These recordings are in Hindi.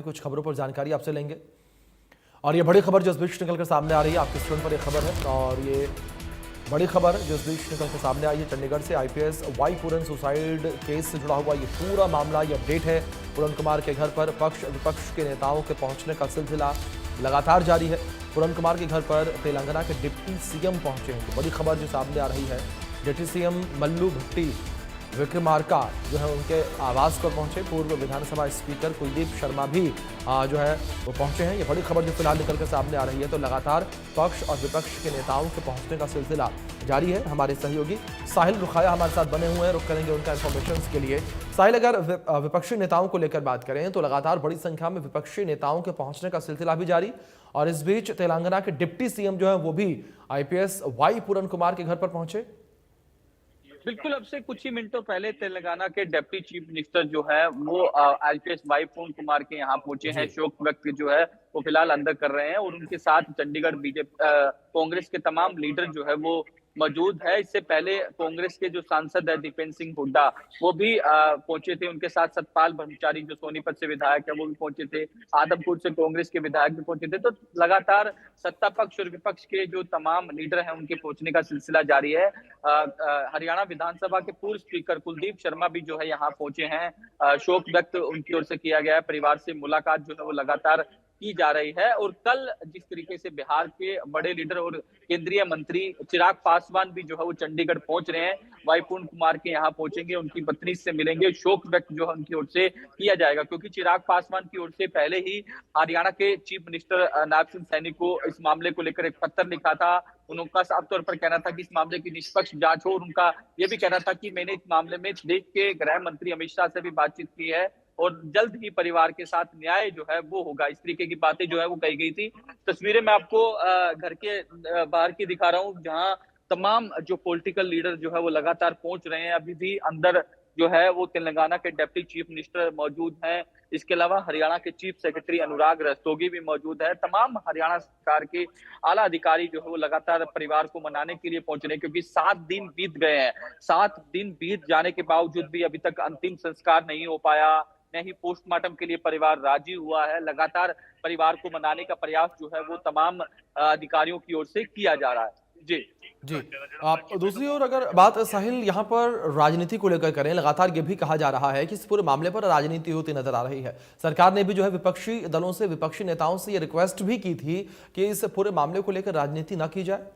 कुछ खबरों पर जानकारी आपसे लेंगे। और ये बड़ी खबर जो इस बीच निकलकर सामने आ रही है, आपके स्क्रीन पर ये खबर है। और ये बड़ी खबर जो इस बीच निकलकर सामने आई है चंडीगढ़ से, आईपीएस वाई पूरन सुसाइड केस से जुड़ा हुआ ये पूरा मामला, ये अपडेट है। पूरन कुमार के घर पर पक्ष विपक्ष के नेताओं के पहुंचने का सिलसिला लगातार जारी है। पूरन कुमार के घर पर तेलंगाना के डिप्टी सीएम पहुंचे हैं। तो बड़ी खबर जो सामने आ रही है, डिप्टी सीएम मल्लू भट्टी विक्रमार्का जो है उनके आवास पर पहुंचे। पूर्व विधानसभा स्पीकर कुलदीप शर्मा भी जो है वो पहुंचे हैं। ये बड़ी खबर जो फिलहाल निकल कर सामने आ रही है। तो लगातार पक्ष और विपक्ष के नेताओं के पहुंचने का सिलसिला जारी है। हमारे सहयोगी साहिल रुखाया हमारे साथ बने हुए हैं, रुक करेंगे उनका इन्फॉर्मेशन के लिए। साहिल, अगर विपक्षी नेताओं को लेकर बात करें तो लगातार बड़ी संख्या में विपक्षी नेताओं के पहुंचने का सिलसिला भी जारी, और इस बीच तेलंगाना के डिप्टी सीएम जो है वो भी आईपीएस वाई पूरन कुमार के घर पर पहुंचे। बिल्कुल, अब से कुछ ही मिनटों पहले तेलंगाना के डिप्टी चीफ मिनिस्टर जो है वो आईपीएस वाई पूरन कुमार के यहाँ पहुंचे हैं। शोक व्यक्त जो है वो फिलहाल अंदर कर रहे हैं और उनके साथ चंडीगढ़ बीजेपी कांग्रेस के तमाम लीडर जो है वो मौजूद है। इससे पहले कांग्रेस के जो सांसद है दीपेंद्र सिंह हुड्डा वो भी पहुंचे थे। उनके साथ सतपाल ब्रह्मचारी जो सोनीपत से विधायक है वो भी पहुंचे थे। आदमपुर से कांग्रेस के विधायक भी पहुंचे थे। तो लगातार सत्ता पक्ष और विपक्ष के जो तमाम लीडर हैं उनके पहुंचने का सिलसिला जारी है। हरियाणा विधानसभा के पूर्व स्पीकर कुलदीप शर्मा भी जो है यहाँ पहुंचे हैं। शोक व्यक्त उनकी ओर से किया गया है। परिवार से मुलाकात जो है वो लगातार की जा रही है। और कल जिस तरीके से बिहार के बड़े लीडर और केंद्रीय मंत्री चिराग पासवान भी जो है वो चंडीगढ़ पहुंच रहे हैं, वाई पूरन कुमार के यहाँ पहुंचेंगे, उनकी पत्नी से मिलेंगे, शोक व्यक्त जो है उनकी ओर से किया जाएगा। क्योंकि चिराग पासवान की ओर से पहले ही हरियाणा के चीफ मिनिस्टर नायब सिंह सैनी को इस मामले को लेकर एक पत्र लिखा था। उनका साफ तौर पर कहना था कि इस मामले की निष्पक्ष जांच हो, और उनका यह भी कहना था कि मैंने इस मामले में देश के गृह मंत्री अमित शाह से भी बातचीत की है और जल्द ही परिवार के साथ न्याय जो है वो होगा। इस तरीके की बातें जो है वो कही गई थी। तस्वीरें मैं आपको घर के बाहर की दिखा रहा हूँ, जहां तमाम जो पॉलिटिकल लीडर जो है वो लगातार पहुंच रहे हैं। अभी भी अंदर जो है वो तेलंगाना के डिप्टी चीफ मिनिस्टर मौजूद हैं। इसके अलावा हरियाणा के चीफ सेक्रेटरी अनुराग रस्तोगी भी मौजूद है। तमाम हरियाणा सरकार के आला अधिकारी जो है वो लगातार परिवार को मनाने के लिए पहुंच रहे हैं, क्योंकि 7 दिन बीत गए हैं। 7 दिन बीत जाने के बावजूद भी अभी तक अंतिम संस्कार नहीं हो पाया, न ही पोस्टमार्टम के लिए परिवार राजी हुआ है। लगातार परिवार को मनाने का प्रयास जो है वो तमाम अधिकारियों की ओर से किया जा रहा है। जी जी। आप दूसरी ओर अगर बात साहिल यहाँ पर राजनीति को लेकर करें, लगातार ये भी कहा जा रहा है कि इस पूरे मामले पर राजनीति होती नजर आ रही है। सरकार ने भी जो है विपक्षी दलों से, विपक्षी नेताओं से ये रिक्वेस्ट भी की थी कि इस पूरे मामले को लेकर राजनीति ना की जाए।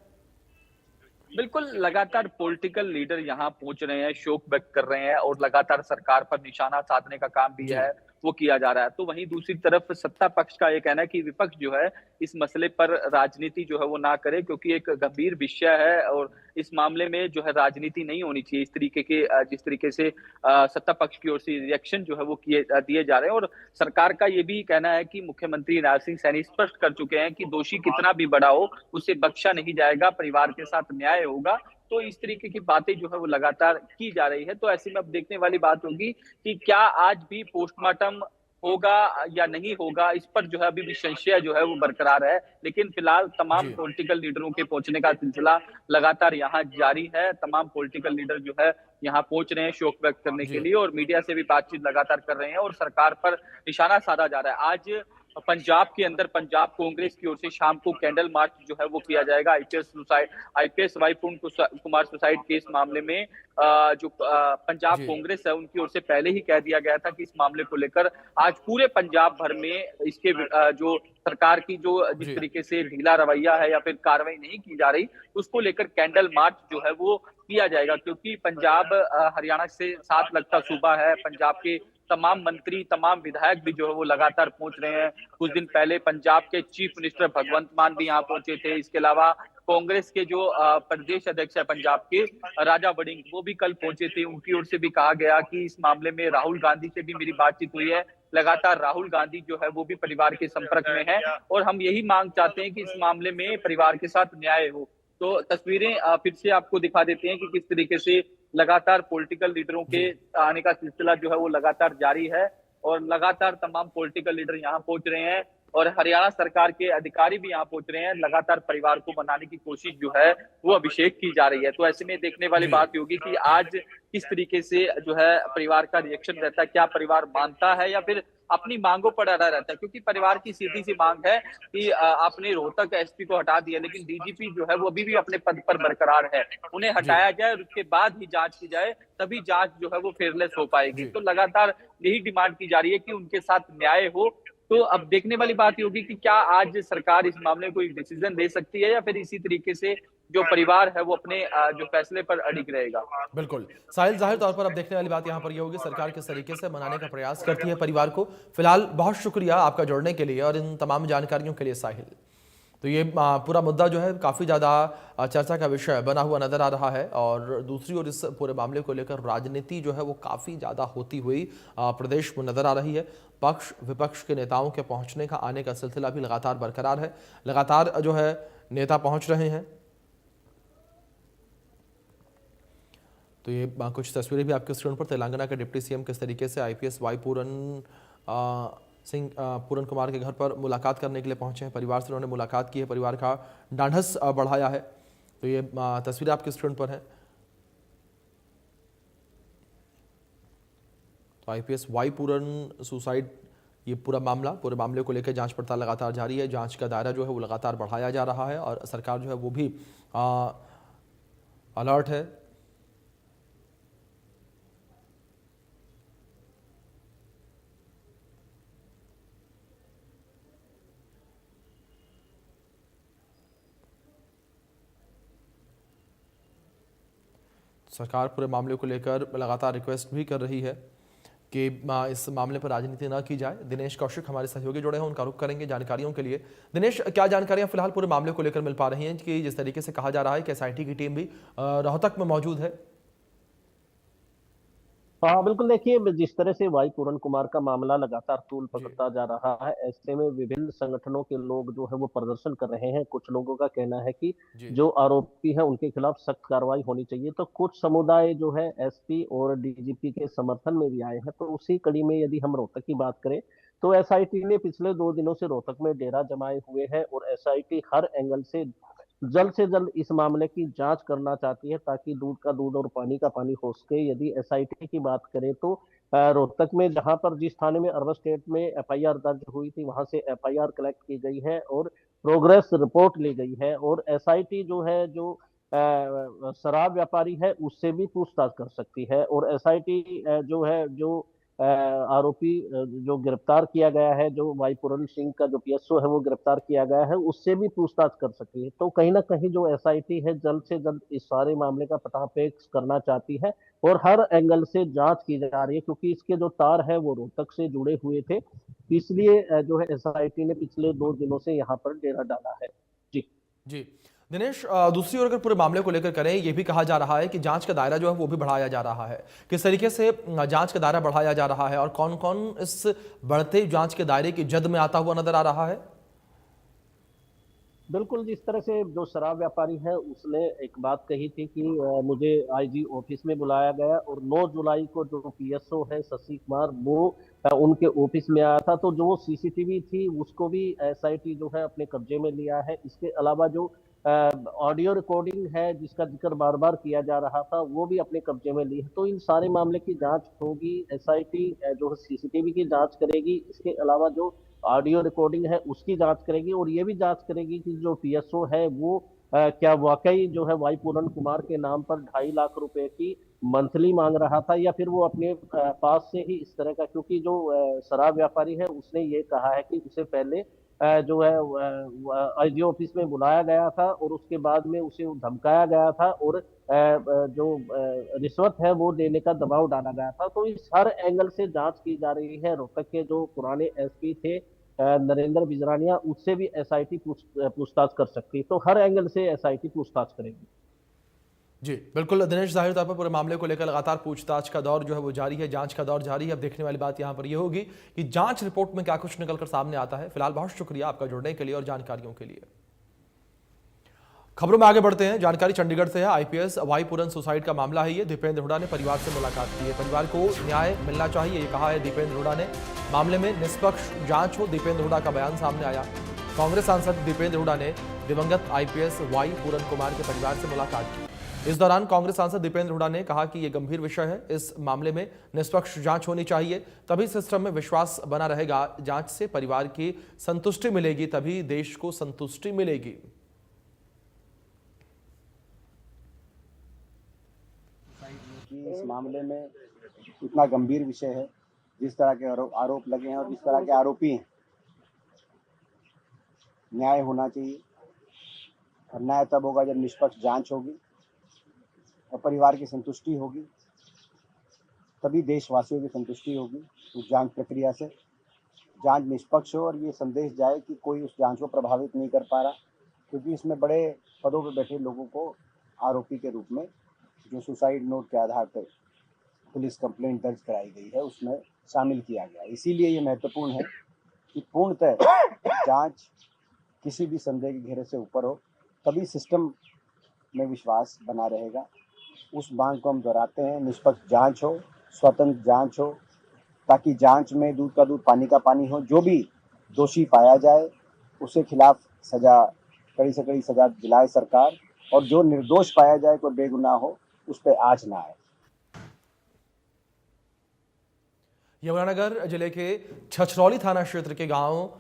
बिल्कुल, लगातार पॉलिटिकल लीडर यहाँ पहुंच रहे हैं, शोक व्यक्त कर रहे हैं और लगातार सरकार पर निशाना साधने का काम भी है वो किया जा रहा है। तो वहीं दूसरी तरफ सत्ता पक्ष का ये कहना है कि विपक्ष जो है इस मसले पर राजनीति जो है वो ना करे, क्योंकि एक गंभीर विषय है और इस मामले में जो है राजनीति नहीं होनी चाहिए। इस तरीके के जिस तरीके से सत्ता पक्ष की ओर से रिएक्शन जो है वो दिए जा रहे हैं। और सरकार का ये भी कहना है कि मुख्यमंत्री नायब सिंह सैनी स्पष्ट कर चुके हैं कि दोषी कितना भी बड़ा हो उसे बख्शा नहीं जाएगा, परिवार के साथ न्याय होगा। तो इस तरीके की बातें जो है वो लगातार की जा रही है। तो ऐसे में अब देखने वाली बात होगी कि क्या आज भी पोस्टमार्टम होगा या नहीं होगा, इस पर जो है अभी भी संशय जो है वो बरकरार है। लेकिन फिलहाल तमाम पॉलिटिकल लीडरों के पहुंचने का सिलसिला लगातार यहाँ जारी है। तमाम पॉलिटिकल लीडर जो है यहाँ पहुंच रहे हैं शोक व्यक्त करने के लिए और मीडिया से भी बातचीत लगातार कर रहे हैं और सरकार पर निशाना साधा जा रहा है। आज पंजाब के अंदर पंजाब कांग्रेस की ओर से शाम को कैंडल मार्च जो है वो किया जाएगा। आईपीएस वाई पूरन कुमार सुसाइड केस मामले में जो पंजाब कांग्रेस है उनकी ओर से पहले ही कह दिया गया था कि इस मामले को लेकर आज पूरे पंजाब भर में इसके जो सरकार की जो जिस तरीके से ढीला रवैया है या फिर कार्रवाई नहीं की जा रही, उसको लेकर कैंडल मार्च जो है वो किया जाएगा। क्योंकि पंजाब हरियाणा से साथ लगता सूबा है। पंजाब के तमाम मंत्री, तमाम विधायक भी जो है वो लगातार पहुंच रहे हैं। कुछ दिन पहले पंजाब के चीफ मिनिस्टर भगवंत मान भी यहाँ पहुंचे थे। इसके अलावा कांग्रेस के जो प्रदेश अध्यक्ष है पंजाब के राजा वड़िंग, वो भी कल पहुंचे थे। उनकी ओर से भी कहा गया कि इस मामले में राहुल गांधी से भी मेरी बातचीत हुई है। लगातार राहुल गांधी जो है वो भी परिवार के संपर्क में है और हम यही मांग चाहते हैं कि इस मामले में परिवार के साथ न्याय हो। तो तस्वीरें फिर से आपको दिखा देते हैं कि किस तरीके से लगातार पॉलिटिकल लीडरों के आने का सिलसिला जो है वो लगातार जारी है और लगातार तमाम पॉलिटिकल लीडर यहाँ पहुंच रहे हैं। और हरियाणा सरकार के अधिकारी भी यहाँ पहुंच रहे हैं। लगातार परिवार को मनाने की कोशिश जो है वो अभिषेक की जा रही है। तो ऐसे में देखने वाली जी। बात होगी कि आज किस तरीके से जो है परिवार का रिएक्शन रहता है, क्या परिवार मानता है या फिर अपनी मांगों पर अड़ा रहता है। क्योंकि परिवार की सीधी सी मांग है कि आपने रोहतक एसपी को हटा दिया, लेकिन डीजीपी जो है वो अभी भी अपने पद पर बरकरार है। उन्हें जी। हटाया जाए और उसके बाद ही जांच की जाए, तभी जांच जो है वो फेयरलेस हो पाएगी। जी। तो लगातार यही डिमांड की जा रही है कि उनके साथ न्याय हो। तो अब देखने वाली बात ये होगी कि क्या आज सरकार इस मामले में कोई डिसीजन दे सकती है या फिर इसी तरीके से जो परिवार है वो अपने जो फैसले पर अडिग रहेगा। बिल्कुल साहिल, जाहिर तौर पर अब देखने वाली बात यहाँ पर यह होगी सरकार किस तरीके से मनाने का प्रयास करती है परिवार को। फिलहाल बहुत शुक्रिया आपका जुड़ने के लिए और इन तमाम जानकारियों के लिए साहिल। तो ये पूरा मुद्दा जो है काफ़ी ज़्यादा चर्चा का विषय बना हुआ नजर आ रहा है और दूसरी ओर इस पूरे मामले को लेकर राजनीति जो है वो काफ़ी ज़्यादा होती हुई प्रदेश में नजर आ रही है। पक्ष विपक्ष के नेताओं के पहुंचने का आने का सिलसिला भी लगातार बरकरार है। लगातार जो है नेता पहुंच रहे हैं। तो ये कुछ तस्वीरें भी आपके स्क्रीन पर तेलंगाना के डिप्टी सीएम किस तरीके से आईपीएस वाई पूरन कुमार के घर पर मुलाकात करने के लिए पहुंचे हैं। परिवार से उन्होंने मुलाकात की है, परिवार का ढांढस बढ़ाया है। तो ये तस्वीरें आपके स्क्रीन पर हैं। तो आईपीएस वाई पूरन सुसाइड, ये पूरे मामले को लेकर जांच पड़ताल लगातार जारी है। जांच का दायरा जो है वो लगातार बढ़ाया जा रहा है और सरकार जो है वो भी अलर्ट है। सरकार पूरे मामले को लेकर लगातार रिक्वेस्ट भी कर रही है कि इस मामले पर राजनीति न की जाए। दिनेश कौशिक हमारे सहयोगी जुड़े हैं, उनका रुख करेंगे जानकारियों के लिए। दिनेश, क्या जानकारियां फिलहाल पूरे मामले को लेकर मिल पा रही हैं कि जिस तरीके से कहा जा रहा है कि एसआईटी की टीम भी रोहतक में मौजूद है? हाँ बिल्कुल, देखिए जिस तरह से वाई पूरन कुमार का मामला लगातार तूल जी। पकड़ता जा रहा है, ऐसे में विभिन्न संगठनों के लोग जो है वो प्रदर्शन कर रहे हैं। कुछ लोगों का कहना है कि जी। जो आरोपी है उनके खिलाफ सख्त कार्रवाई होनी चाहिए। तो कुछ समुदाय जो है एसपी और डीजीपी के समर्थन में भी आए हैं। तो उसी कड़ी में यदि हम रोहतक की बात करें तो एसआईटी ने पिछले 2 दिनों से रोहतक में डेरा जमाए हुए हैं और एसआईटी हर एंगल से जल्द इस मामले की जांच करना चाहती है ताकि दूध का दूध और पानी का पानी हो सके। यदि एसआईटी की बात करें तो रोहतक में जहां पर जिस थाने में अर्बन स्टेट में एफआईआर दर्ज हुई थी वहां से एफआईआर कलेक्ट की गई है और प्रोग्रेस रिपोर्ट ली गई है। और एसआईटी जो है जो शराब व्यापारी है उससे भी पूछताछ कर सकती है। और एसआईटी जो है जो आरोपी जो गिरफ्तार किया गया है, जो वाई पूरन सिंह का जो पीएसओ है वो गिरफ्तार किया गया है, उससे भी पूछताछ कर सकती है। तो कहीं ना कहीं जो एसआईटी है जल्द से जल्द इस सारे मामले का पटापेश करना चाहती है और हर एंगल से जांच की जा रही है क्योंकि इसके जो तार है वो रोहतक से जुड़े हुए थे। इसलिए जो है एसआईटी ने पिछले 2 दिनों से यहाँ पर डेरा डाला है। जी जी दिनेश, दूसरी ओर अगर पूरे मामले को लेकर करें, यह भी कहा जा रहा है कि जांच का दायरा जो है वो भी बढ़ाया जा रहा है। किस तरीके से जांच का दायरा बढ़ाया जा रहा है और कौन कौन इस बढ़ते जांच के दायरे की जद में आता हुआ नजर आ रहा है? बिल्कुल, जिस तरह से जो शराब व्यापारी है उसने एक बात कही थी कि मुझे आईजी ऑफिस में बुलाया गया और 9 जुलाई को जो पीएसओ है शशि कुमार वो उनके ऑफिस में आया था। तो जो सीसीटीवी थी उसको भी एसआईटी जो है अपने कब्जे में लिया है। इसके अलावा जो ऑडियो रिकॉर्डिंग है जिसका जिक्र बार बार किया जा रहा था वो भी अपने कब्जे में ली है। तो इन सारे मामले की जांच होगी। एसआईटी जो सीसीटीवी की जांच करेगी, इसके अलावा जो ऑडियो रिकॉर्डिंग है उसकी जांच करेगी और ये भी जांच करेगी कि जो पीएसओ है वो क्या वाकई जो है वाई पूरन कुमार के नाम पर 2.5 लाख रुपए की मंथली मांग रहा था या फिर वो अपने पास से ही इस तरह का, क्योंकि जो शराब व्यापारी है उसने ये कहा है कि उसे पहले जो है आईजी ऑफिस में बुलाया गया था और उसके बाद में उसे धमकाया गया था और जो रिश्वत है वो देने का दबाव डाला गया था। तो इस हर एंगल से जांच की जा रही है। रोहतक के जो पुराने एसपी थे नरेंद्र बिजरानिया, उससे भी एसआईटी पूछताछ कर सकती है। तो हर एंगल से एसआईटी पूछताछ करेगी। जी बिल्कुल दिनेश, जाहिर तौर पर पूरे मामले को लेकर लगातार पूछताछ का दौर जो है वो जारी है, जांच का दौर जारी है। अब देखने वाली बात यहां पर यह होगी कि जांच रिपोर्ट में क्या कुछ निकलकर सामने आता है। फिलहाल बहुत शुक्रिया आपका जुड़ने के लिए और जानकारियों के लिए। खबरों में आगे बढ़ते हैं। जानकारी चंडीगढ़ से है। आईपीएस वाई पूरन सुसाइड का मामला है ये। दीपेंद्र हुडा ने परिवार से मुलाकात की है। परिवार को न्याय मिलना चाहिए, ये कहा है दीपेंद्र हुडा ने। मामले में निष्पक्ष जांच हो, दीपेंद्र हुडा का बयान सामने आया। कांग्रेस सांसद दीपेंद्र हुडा ने दिवंगत आईपीएस वाई पूरन कुमार के परिवार से मुलाकात की। इस दौरान कांग्रेस सांसद दीपेंद्र हुडा ने कहा कि यह गंभीर विषय है, इस मामले में निष्पक्ष जांच होनी चाहिए, तभी सिस्टम में विश्वास बना रहेगा। जांच से परिवार की संतुष्टि मिलेगी, तभी देश को संतुष्टि मिलेगी। कि इस मामले में इतना गंभीर विषय है, जिस तरह के आरोप लगे हैं और जिस तरह के आरोपी हैं, न्याय होना चाहिए। और न्याय तब होगा जब निष्पक्ष जांच होगी और परिवार की संतुष्टि होगी, तभी देशवासियों की संतुष्टि होगी उस जांच प्रक्रिया से। जांच निष्पक्ष हो और ये संदेश जाए कि कोई उस जांच को प्रभावित नहीं कर पा रहा, क्योंकि इसमें बड़े पदों पर बैठे लोगों को आरोपी के रूप में, जो सुसाइड नोट के आधार पर पुलिस कंप्लेंट दर्ज कराई गई है, उसमें शामिल किया गया। इसीलिए ये महत्वपूर्ण है कि पूर्णतः जांच किसी भी संदेह के घेरे से ऊपर हो, तभी सिस्टम में विश्वास बना रहेगा। उस मांग को हम दोहराते हैं, निष्पक्ष जांच हो, स्वतंत्र जांच हो, ताकि जांच में दूध का दूध पानी का पानी हो। जो भी दोषी पाया जाए उसके खिलाफ सजा, कड़ी से कड़ी सजा दिलाए सरकार, और जो निर्दोष पाया जाए, कोई बेगुनाह हो, उस पर आँच ना आए। यमुनानगर जिले के छछरौली थाना क्षेत्र के गांव